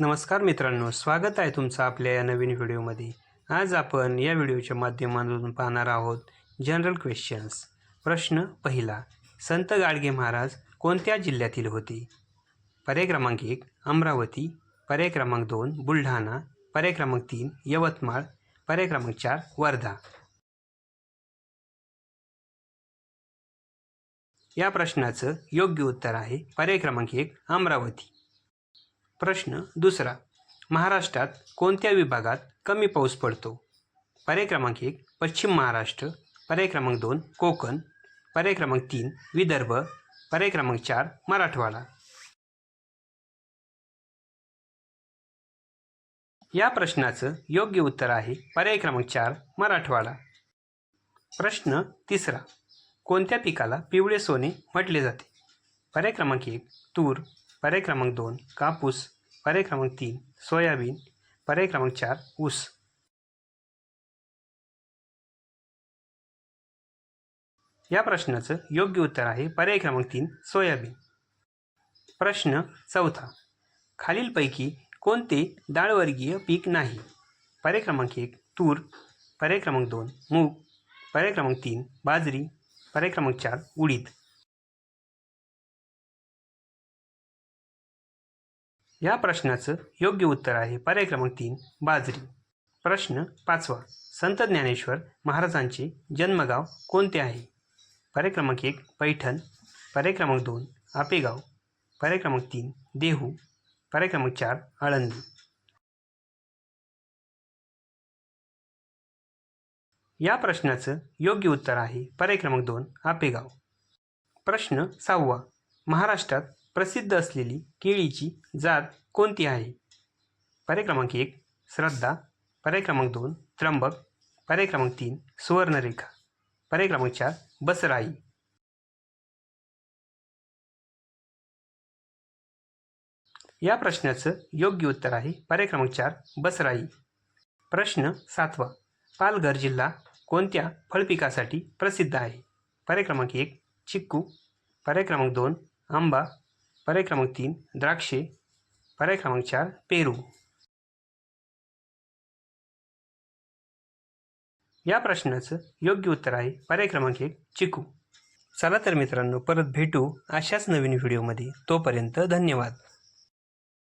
नमस्कार मित्रांनो, स्वागत आहे तुमचं आपल्या या नवीन व्हिडिओमध्ये। आज आपण या व्हिडिओच्या माध्यमातून पाहणार आहोत जनरल क्वेश्चन्स। प्रश्न पहिला, संत गाडगे महाराज कोणत्या जिल्ह्यातील होते? पर्याय क्रमांक 1 अमरावती, पर्याय क्रमांक 2 बुलढाणा, पर्याय क्रमांक 3 यवतमाळ, पर्याय क्रमांक 4 वर्धा। या प्रश्नाचं योग्य उत्तर आहे पर्याय क्रमांक 1 अमरावती। प्रश्न दुसरा, महाराष्ट्रात कोणत्या विभागात कमी पाऊस पडतो? पर्याय क्रमांक 1 पश्चिम महाराष्ट्र, पर्याय क्रमांक 2 कोकण, पर्याय क्रमांक 3 विदर्भ, पर्याय क्रमांक 4 मराठवाडा। या प्रश्नाचं योग्य उत्तर आहे पर्याय क्रमांक 4 मराठवाडा। प्रश्न तिसरा, कोणत्या पिकाला पिवळे सोने म्हटले जाते? पर्याय क्रमांक 1 तूर, पर्याय क्रमांक 2 कापूस, पर्याय क्रमांक 3 सोयाबीन, पर्याय क्रमांक 4 ऊस। या प्रश्नाचं योग्य उत्तर आहे पर्याय क्रमांक 3 सोयाबीन। प्रश्न चौथा, खालीलपैकी कोणते डाळवर्गीय पीक नाही? पर्याय क्रमांक 1 तूर, पर्याय क्रमांक 2 मूग, पर्याय क्रमांक 3 बाजरी, पर्याय क्रमांक 4 उडीद। या प्रश्नाचं योग्य उत्तर आहे पर्याय क्रमांक 3 बाजरी। प्रश्न पाचवा, संत ज्ञानेश्वर महाराजांचे जन्मगाव कोणते आहे? पर्याय क्रमांक 1 पैठण, पर्याय क्रमांक 2 आपेगाव, पर्याय क्रमांक 3 देहू, पर्याय क्रमांक 4 आळंदी। या प्रश्नाचं योग्य उत्तर आहे पर्याय क्रमांक 2 आपेगाव। प्रश्न सहावा, महाराष्ट्रात प्रसिद्ध असलेली केळीची जात कोणती आहे? पर्याय क्रमांक 1 श्रद्धा, पर्याय क्रमांक 2 त्र्यंबक, पर्याय क्रमांक 3 सुवर्णरेखा, पर्याय क्रमांक 4 बसराई। या प्रश्नाचं योग्य उत्तर आहे पर्याय क्रमांक 4 बसराई। प्रश्न सातवा, पालघर जिल्हा कोणत्या फळपिकासाठी प्रसिद्ध आहे? पर्याय क्रमांक 1 चिक्कू, पर्याय क्रमांक 2 आंबा, पर्याय क्रमांक 3 द्राक्षे, पर्याय क्रमांक 4 पेरू। या प्रश्नाचं योग्य उत्तर आहे पर्याय क्रमांक 1 चिक्कू। चला तर मित्रांनो, परत भेटू अशाच नवीन व्हिडिओमध्ये। तोपर्यंत धन्यवाद।